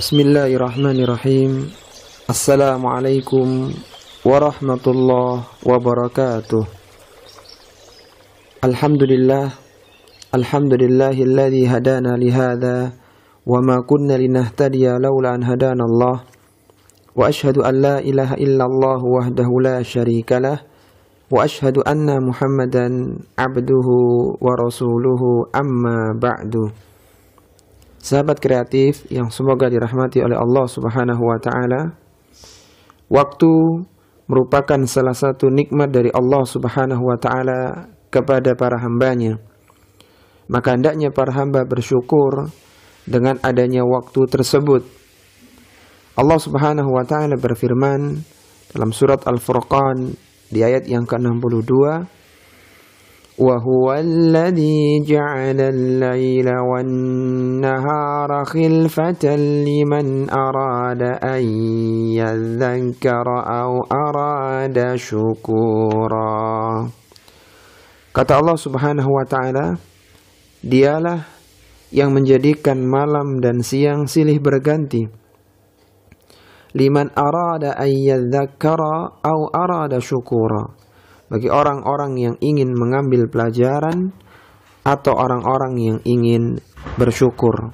Bismillahirrahmanirrahim. Assalamualaikum warahmatullahi wabarakatuh. Alhamdulillahilladzi hadana lihadza wa ma kunna linahtadiya laula an hadana Allah. Wa ashhadu an la ilaha illallah wahdahu la syarikalah wa ashhadu anna Muhammadan abduhu wa rasuluhu amma ba'du. Sahabat kreatif yang semoga dirahmati oleh Allah Subhanahu wa taala. Waktu merupakan salah satu nikmat dari Allah Subhanahu wa taala kepada para hambanya. Maka hendaknya para hamba bersyukur dengan adanya waktu tersebut. Allah Subhanahu wa taala berfirman dalam surat Al-Furqan di ayat yang ke-62, وَهُوَ الَّذِي جَعَلَ اللَّيْلَ وَالنَّهَارَ خِلْفَةً لِمَنْ أَرَادَ أَنْ يَذَّكَّرَ أَوْ أَرَادَ شُكُورًا. Kata Allah Subhanahu wa taala, Dialah yang menjadikan malam dan siang silih berganti. Liman arada an yadzakkara aw arada syukura. Bagi orang-orang yang ingin mengambil pelajaran atau orang-orang yang ingin bersyukur.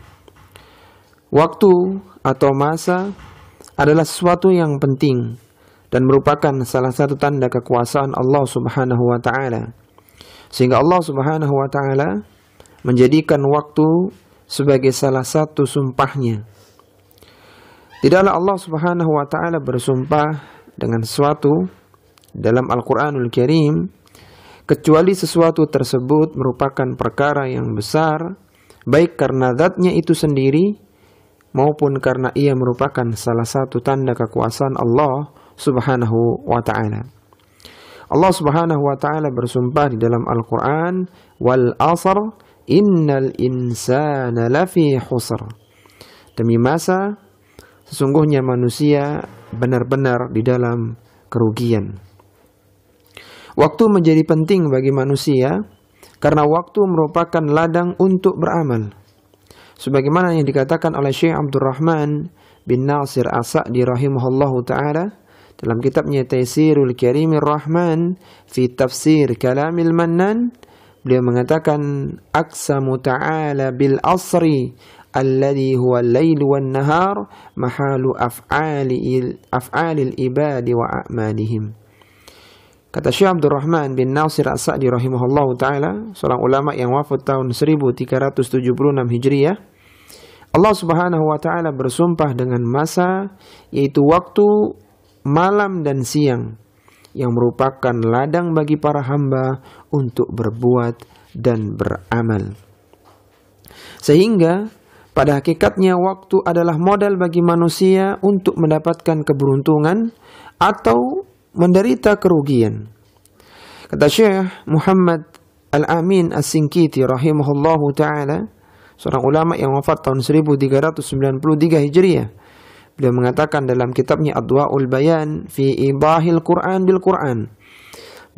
Waktu atau masa adalah sesuatu yang penting dan merupakan salah satu tanda kekuasaan Allah Subhanahu wa taala. Sehingga Allah Subhanahu wa taala menjadikan waktu sebagai salah satu sumpahnya. Tidaklah Allah Subhanahu wa taala bersumpah dengan sesuatu dalam Al-Quranul Karim kecuali sesuatu tersebut merupakan perkara yang besar, baik karena zatnya itu sendiri maupun karena ia merupakan salah satu tanda kekuasaan Allah Subhanahu wa ta'ala. Allah Subhanahu wa ta'ala bersumpah di dalam Al-Quran, wal asr innal insana lafi khusr. Demi masa, sesungguhnya manusia benar-benar di dalam kerugian. Waktu menjadi penting bagi manusia karena waktu merupakan ladang untuk beramal. Sebagaimana yang dikatakan oleh Syekh Abdurrahman bin Nasir As-Sa'di rahimahullahu ta'ala dalam kitabnya Taysirul Karimir Rahman fi Tafsir Kalamil Mannan, beliau mengatakan aqsamu ta'ala bil asri alladhi huwa al-lail wan nahar mahalu af'alil ibadi wa a'malihim. Kata Syekh Abdurrahman bin Nasir As-Sa'di rahimahullahu ta'ala, seorang ulama yang wafat tahun 1376 Hijriah, Allah Subhanahu wa ta'ala bersumpah dengan masa, yaitu waktu malam dan siang, yang merupakan ladang bagi para hamba untuk berbuat dan beramal. Sehingga pada hakikatnya waktu adalah modal bagi manusia untuk mendapatkan keberuntungan atau menderita kerugian. Kata Syekh Muhammad Al-Amin As-Sinkiti rahimahullahu ta'ala, seorang ulama yang wafat tahun 1393 Hijriah, beliau mengatakan dalam kitabnya Adwa'ul Bayan fi Idahil Quran bil Quran,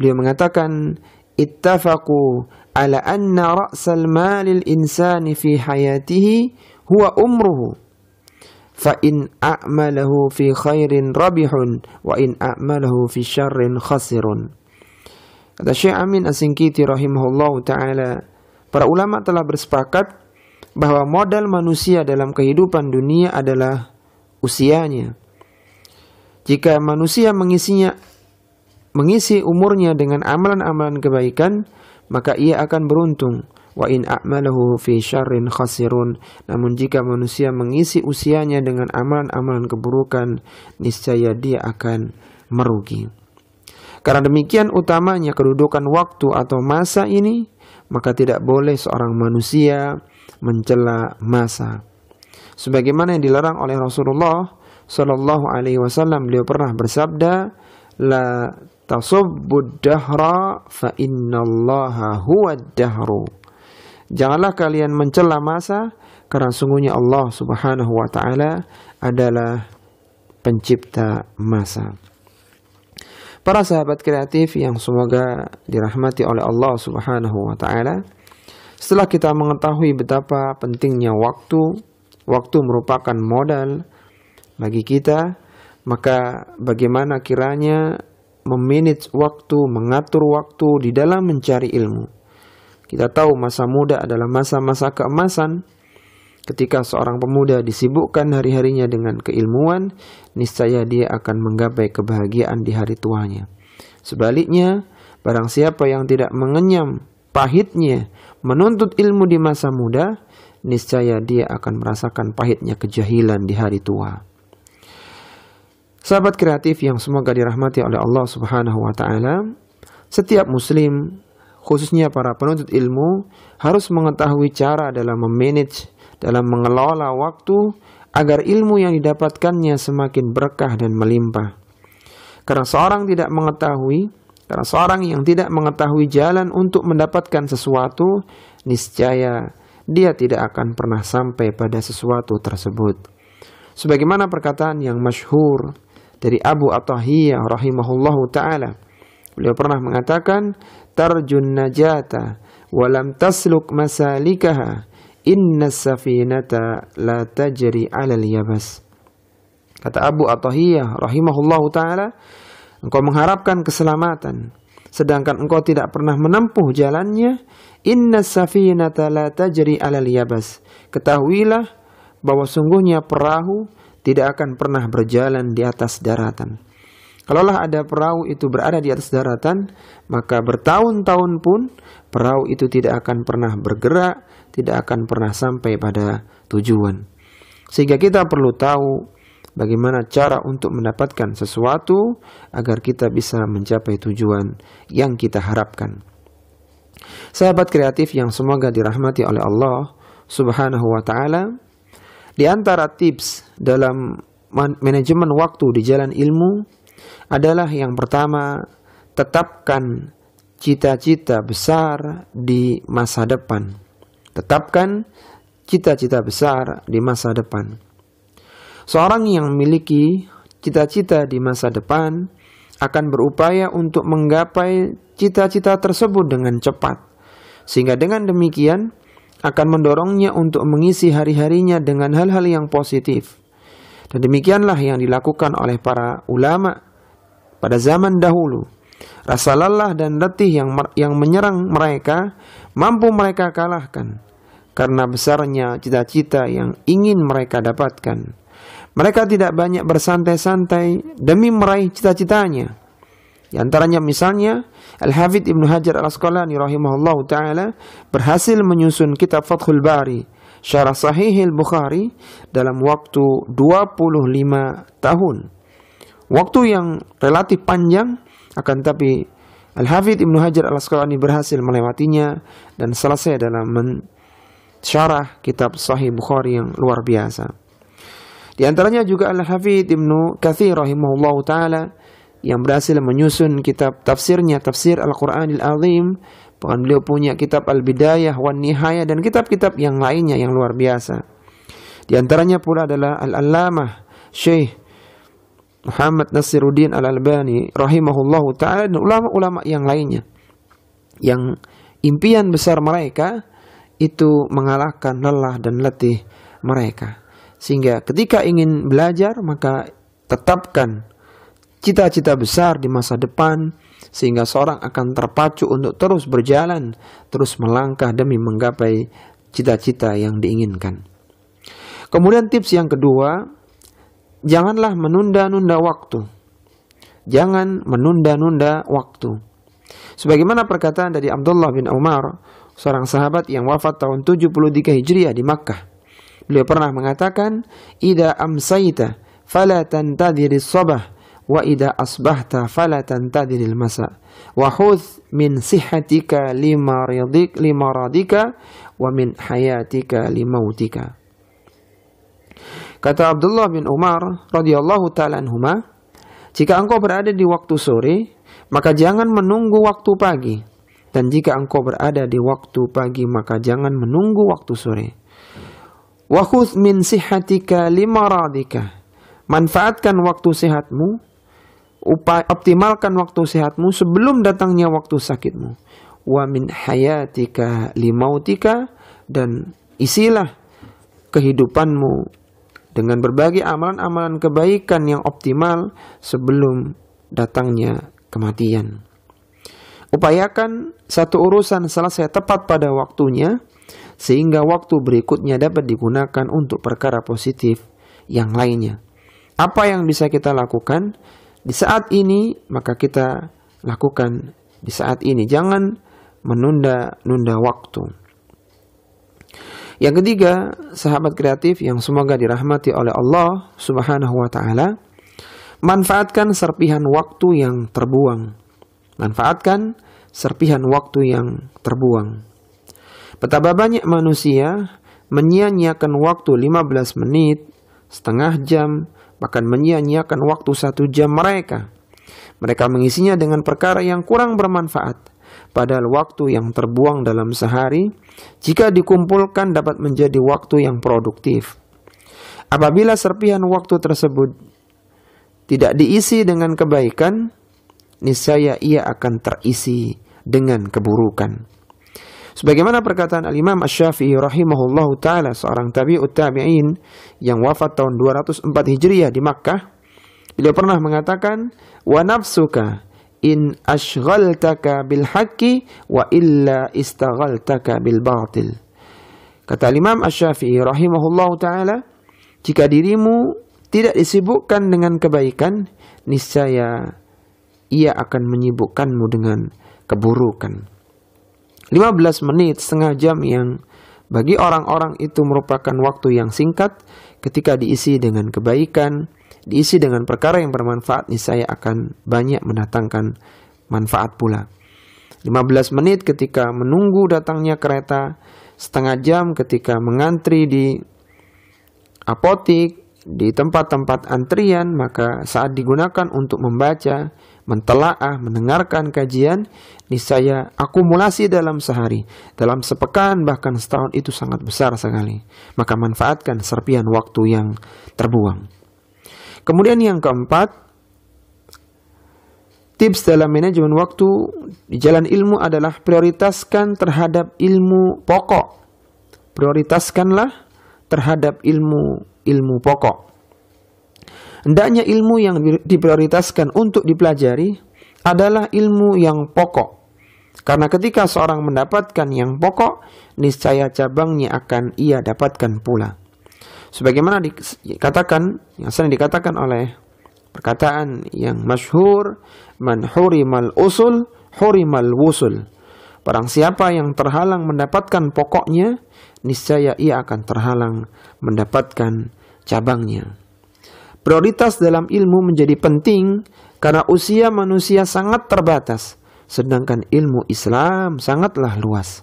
beliau mengatakan ittafaqu ala anna ra'sal malil insani fi hayatihi huwa umruhu fa in a'malahu fi khairin rabihun wa in a'malahu fi syarrin khasirun. Kata Syekh Amin As-Sinkiti rahimahullahu ta'ala, para ulama telah bersepakat bahwa modal manusia dalam kehidupan dunia adalah usianya. Jika manusia mengisi umurnya dengan amalan-amalan kebaikan, maka ia akan beruntung. Wa in a'malahu fi syarrin khasirun. Namun jika manusia mengisi usianya dengan amalan-amalan keburukan, niscaya dia akan merugi. Karena demikian utamanya kedudukan waktu atau masa ini, maka tidak boleh seorang manusia mencela masa. Sebagaimana yang dilarang oleh Rasulullah sallallahu alaihi wasallam, beliau pernah bersabda, la tasubbud dahra fa innallaha huwad dahru. Janganlah kalian mencela masa, karena sungguhnya Allah Subhanahu wa ta'ala adalah pencipta masa. Para sahabat kreatif yang semoga dirahmati oleh Allah Subhanahu wa ta'ala, setelah kita mengetahui betapa pentingnya waktu waktu merupakan modal bagi kita, maka bagaimana kiranya memanage waktu, mengatur waktu di dalam mencari ilmu. Kita tahu masa muda adalah masa-masa keemasan. Ketika seorang pemuda disibukkan hari-harinya dengan keilmuan, niscaya dia akan menggapai kebahagiaan di hari tuanya. Sebaliknya, barang siapa yang tidak mengenyam pahitnya menuntut ilmu di masa muda, niscaya dia akan merasakan pahitnya kejahilan di hari tua. Sahabat kreatif yang semoga dirahmati oleh Allah Subhanahu wa taala, setiap muslim, khususnya para penuntut ilmu, harus mengetahui cara dalam memanage, dalam mengelola waktu agar ilmu yang didapatkannya semakin berkah dan melimpah. Karena seorang yang tidak mengetahui jalan untuk mendapatkan sesuatu, niscaya dia tidak akan pernah sampai pada sesuatu tersebut. Sebagaimana perkataan yang masyhur dari Abu Athahiyah rahimahullahu ta'ala. Beliau pernah mengatakan, tarjun najata walam tasluk masalikaha inna safinata la tajri alal yabas. Kata Abu Athahiyah rahimahullahu ta'ala, engkau mengharapkan keselamatan, sedangkan engkau tidak pernah menempuh jalannya, inna safinata la tajri alal yabas. Ketahuilah bahwa sungguhnya perahu tidak akan pernah berjalan di atas daratan. Kalaulah ada perahu itu berada di atas daratan, maka bertahun-tahun pun perahu itu tidak akan pernah bergerak, tidak akan pernah sampai pada tujuan. Sehingga kita perlu tahu bagaimana cara untuk mendapatkan sesuatu agar kita bisa mencapai tujuan yang kita harapkan. Sahabat kreatif yang semoga dirahmati oleh Allah Subhanahu wa taala, di antara tips dalam manajemen waktu di jalan ilmu adalah yang pertama, tetapkan cita-cita besar di masa depan. Tetapkan cita-cita besar di masa depan. Seorang yang memiliki cita-cita di masa depan akan berupaya untuk menggapai cita-cita tersebut dengan cepat. Sehingga dengan demikian akan mendorongnya untuk mengisi hari-harinya dengan hal-hal yang positif. Dan demikianlah yang dilakukan oleh para ulama pada zaman dahulu. Rasa lelah dan letih yang menyerang mereka mampu mereka kalahkan karena besarnya cita-cita yang ingin mereka dapatkan. Mereka tidak banyak bersantai-santai demi meraih cita-citanya. Di antaranya misalnya Al-Hafidz Ibnu Hajar Al-Asqalani rahimahullahu ta'ala berhasil menyusun kitab Fathul Bari Syarah Sahihil Bukhari dalam waktu 25 tahun. Waktu yang relatif panjang, akan tapi Al-Hafidz Ibnu Hajar Al-Asqalani berhasil melewatinya dan selesai dalam mensyarah kitab Sahih Bukhari yang luar biasa. Di antaranya juga Al-Hafidz Ibnu Katsir rahimahullahu ta'ala yang berhasil menyusun kitab tafsirnya, Tafsir Al-Quranil Azim. Bahkan beliau punya kitab Al-Bidayah wan Nihayah dan kitab-kitab yang lainnya yang luar biasa. Di antaranya pula adalah Al-Allamah Syekh Muhammad Nasiruddin Al-Albani rahimahullahu ta'ala dan ulama-ulama yang lainnya. Yang impian besar mereka itu mengalahkan lelah dan letih mereka. Sehingga ketika ingin belajar maka tetapkan cita-cita besar di masa depan, sehingga seorang akan terpacu untuk terus berjalan, terus melangkah demi menggapai cita-cita yang diinginkan. Kemudian tips yang kedua, janganlah menunda-nunda waktu. Jangan menunda-nunda waktu. Sebagaimana perkataan dari Abdullah bin Umar, seorang sahabat yang wafat tahun 73 Hijriah di Makkah. Beliau pernah mengatakan, "Idza amsayta fala tantadhiris sabah, wa idza asbahta fala tantadhiril masa wa khudh min sihhatika limaradika wa min hayatika limautika." Kata Abdullah bin Umar radhiyallahu ta'ala anhuma, jika engkau berada di waktu sore, maka jangan menunggu waktu pagi, dan jika engkau berada di waktu pagi, maka jangan menunggu waktu sore. Wa khudh min sihhatika limaradika, manfaatkan waktu sehatmu, optimalkan waktu sehatmu sebelum datangnya waktu sakitmu. Wa min hayatika limautika, dan isilah kehidupanmu dengan berbagai amalan-amalan kebaikan yang optimal sebelum datangnya kematian. Upayakan satu urusan selesai tepat pada waktunya, sehingga waktu berikutnya dapat digunakan untuk perkara positif yang lainnya. Apa yang bisa kita lakukan di saat ini, maka kita lakukan di saat ini. Jangan menunda-nunda waktu. Yang ketiga, sahabat kreatif yang semoga dirahmati oleh Allah Subhanahu wa ta'ala, manfaatkan serpihan waktu yang terbuang. Manfaatkan serpihan waktu yang terbuang. Betapa banyak manusia menyia-nyiakan waktu 15 menit, setengah jam, bahkan menyia-nyiakan waktu 1 jam mereka. Mereka mengisinya dengan perkara yang kurang bermanfaat. Padahal waktu yang terbuang dalam sehari, jika dikumpulkan dapat menjadi waktu yang produktif. Apabila serpihan waktu tersebut tidak diisi dengan kebaikan, niscaya ia akan terisi dengan keburukan. Sebagaimana perkataan Al-Imam Asy-Syafi'i rahimahullahu ta'ala, seorang tabi'ut tabi'in yang wafat tahun 204 Hijriah di Makkah, beliau pernah mengatakan, wa nafsuka in ashghaltaka bil haqqi wa illa istaghaltaka bil batil. Kata Imam Asy-Syafi'i rahimahullahu ta'ala, jika dirimu tidak disibukkan dengan kebaikan, niscaya ia akan menyibukkanmu dengan keburukan. 15 menit, setengah jam yang bagi orang-orang itu merupakan waktu yang singkat, ketika diisi dengan kebaikan, diisi dengan perkara yang bermanfaat, niscaya akan banyak mendatangkan manfaat pula. 15 menit ketika menunggu datangnya kereta, setengah jam ketika mengantri di apotik, di tempat-tempat antrian, maka saat digunakan untuk membaca, mentelaah, mendengarkan kajian, niscaya akumulasi dalam sehari, dalam sepekan, bahkan setahun itu sangat besar sekali. Maka manfaatkan serpihan waktu yang terbuang. Kemudian yang keempat, tips dalam manajemen waktu di jalan ilmu adalah prioritaskan terhadap ilmu pokok. Prioritaskanlah terhadap ilmu pokok. Hendaknya ilmu yang diprioritaskan untuk dipelajari adalah ilmu yang pokok. Karena ketika seorang mendapatkan yang pokok, niscaya cabangnya akan ia dapatkan pula. Sebagaimana dikatakan, yang sering dikatakan oleh perkataan yang masyhur, man hurimal usul, hurimal wusul. Barang siapa yang terhalang mendapatkan pokoknya, niscaya ia akan terhalang mendapatkan cabangnya. Prioritas dalam ilmu menjadi penting karena usia manusia sangat terbatas, sedangkan ilmu Islam sangatlah luas.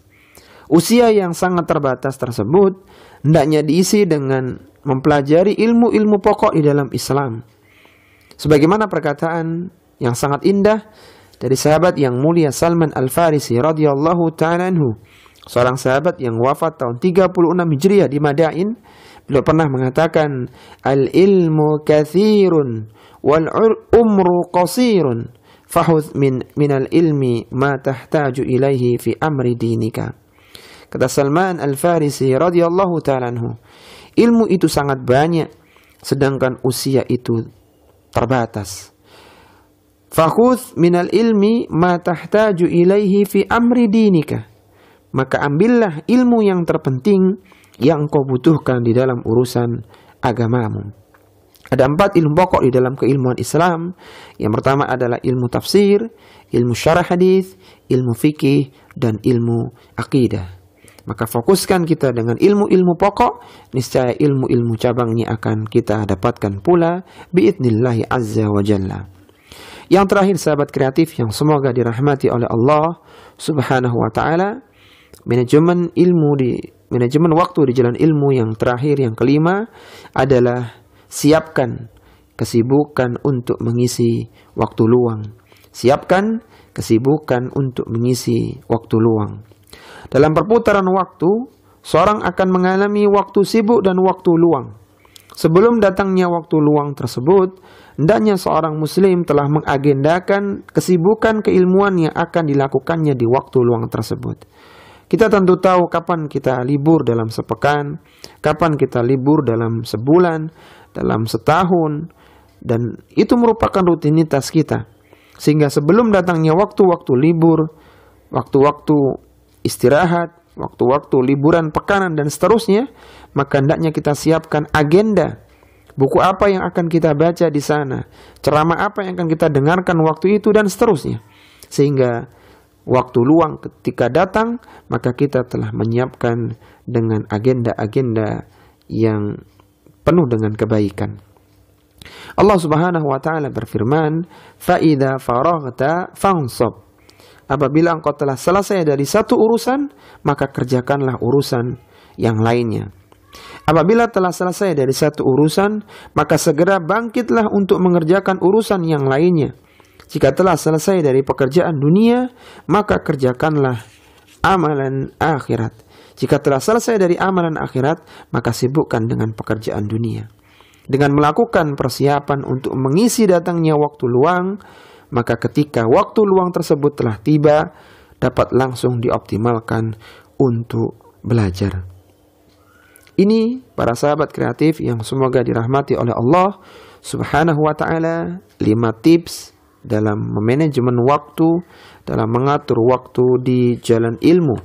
Usia yang sangat terbatas tersebut hendaknya diisi dengan mempelajari ilmu-ilmu pokok di dalam Islam. Sebagaimana perkataan yang sangat indah dari sahabat yang mulia Salman Al-Farisi radhiyallahu ta'ala anhu, seorang sahabat yang wafat tahun 36 Hijriah di Madain. Beliau pernah mengatakan, al-ilmu kathirun wal umru qasirun fahudh minal ilmi ma tahtaju ilaihi fi amri dinika. Kata Salman Al-Farisi radhiyallahu ta'ala anhu, ilmu itu sangat banyak, sedangkan usia itu terbatas. Fahudh minal ilmi ma tahtaju ilaihi fi amri dinika. Maka ambillah ilmu yang terpenting yang kau butuhkan di dalam urusan agamamu. Ada 4 ilmu pokok di dalam keilmuan Islam. Yang pertama adalah ilmu tafsir, ilmu syarah hadis, ilmu fikih, dan ilmu akidah. Maka fokuskan kita dengan ilmu-ilmu pokok, niscaya ilmu-ilmu cabangnya akan kita dapatkan pula biidnillahi azza wa jalla. Yang terakhir, sahabat kreatif yang semoga dirahmati oleh Allah Subhanahu wa ta'ala, manajemen waktu di jalan ilmu yang terakhir, yang kelima adalah siapkan kesibukan untuk mengisi waktu luang. Siapkan kesibukan untuk mengisi waktu luang. Dalam perputaran waktu, seorang akan mengalami waktu sibuk dan waktu luang. Sebelum datangnya waktu luang tersebut, hendaknya seorang muslim telah mengagendakan kesibukan keilmuan yang akan dilakukannya di waktu luang tersebut. Kita tentu tahu kapan kita libur dalam sepekan, kapan kita libur dalam sebulan, dalam setahun, dan itu merupakan rutinitas kita. Sehingga sebelum datangnya waktu-waktu libur, waktu-waktu istirahat, waktu-waktu liburan pekanan dan seterusnya, maka hendaknya kita siapkan agenda. Buku apa yang akan kita baca di sana, ceramah apa yang akan kita dengarkan waktu itu, dan seterusnya. Sehingga waktu luang ketika datang, maka kita telah menyiapkan dengan agenda-agenda yang penuh dengan kebaikan. Allah Subhanahu wa taala berfirman, "Fa idza faraghta fansab." Apabila engkau telah selesai dari satu urusan, maka kerjakanlah urusan yang lainnya. Apabila telah selesai dari satu urusan, maka segera bangkitlah untuk mengerjakan urusan yang lainnya. Jika telah selesai dari pekerjaan dunia, maka kerjakanlah amalan akhirat. Jika telah selesai dari amalan akhirat, maka sibukkan dengan pekerjaan dunia. Dengan melakukan persiapan untuk mengisi datangnya waktu luang, maka ketika waktu luang tersebut telah tiba, dapat langsung dioptimalkan untuk belajar. Ini para sahabat kreatif yang semoga dirahmati oleh Allah Subhanahu wa taala, 5 tips dalam memanajemen waktu, dalam mengatur waktu di jalan ilmu.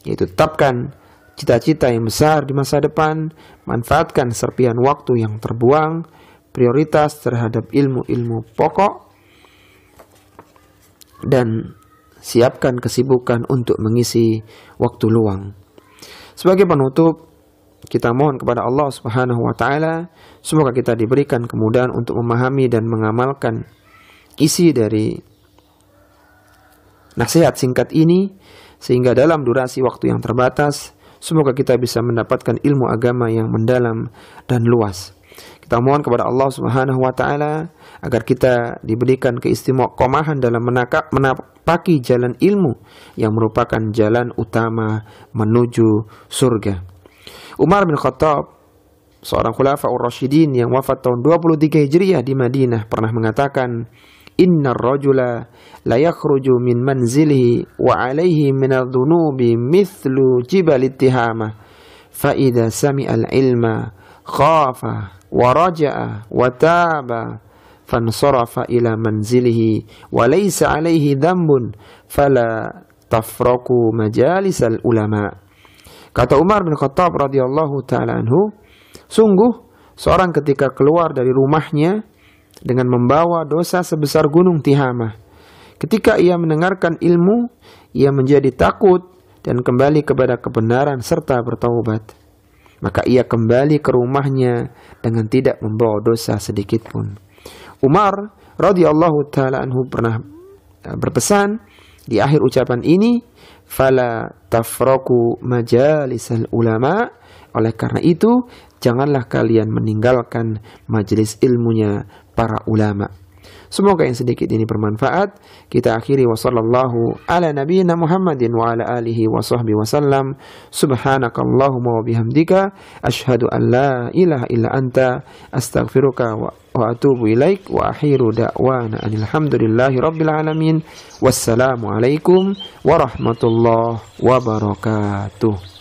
Yaitu tetapkan cita-cita yang besar di masa depan, manfaatkan serpihan waktu yang terbuang, prioritas terhadap ilmu-ilmu pokok, dan siapkan kesibukan untuk mengisi waktu luang. Sebagai penutup, kita mohon kepada Allah Subhanahu wa taala, semoga kita diberikan kemudahan untuk memahami dan mengamalkan isi dari nasihat singkat ini, sehingga dalam durasi waktu yang terbatas, semoga kita bisa mendapatkan ilmu agama yang mendalam dan luas. Kita mohon kepada Allah Subhanahu wa taala agar kita diberikan keistiqomahan dalam menapaki jalan ilmu yang merupakan jalan utama menuju surga. Umar bin Khattab, seorang khulafaur rasyidin yang wafat tahun 23 Hijriah di Madinah, pernah mengatakan, "Innar rajula la yakhruju min manzilihi wa alaihi min adh-dhunubi mithlu jibal ittihama fa idza sami'a al-ilma khafa wa raja'a wa taba fansarafa ila manzilihi wa laysa alaihi dhanbun fala tafraku majalisal ulama." Kata Umar bin Khattab radhiyallahu ta'ala anhu, sungguh seorang ketika keluar dari rumahnya dengan membawa dosa sebesar gunung Tihamah, ketika ia mendengarkan ilmu, ia menjadi takut dan kembali kepada kebenaran serta bertaubat, maka ia kembali ke rumahnya dengan tidak membawa dosa sedikit pun. Umar radhiyallahu ta'ala anhu pernah berpesan di akhir ucapan ini, "Fala tafraku majalisal ulama." Oleh karena itu, janganlah kalian meninggalkan majelis ilmunya para ulama. Semoga yang sedikit ini bermanfaat. Kita akhiri wa sallallahu ala nabiyyina Muhammadin wa ala alihi wa sahbihi wa sallam. Subhanakallahumma wa bihamdika asyhadu an la ilaha illa anta astaghfiruka wa atubu ilaik wa akhiru da'wana alhamdulillahi rabbil alamin. Wassalamu alaikum warahmatullahi wabarakatuh.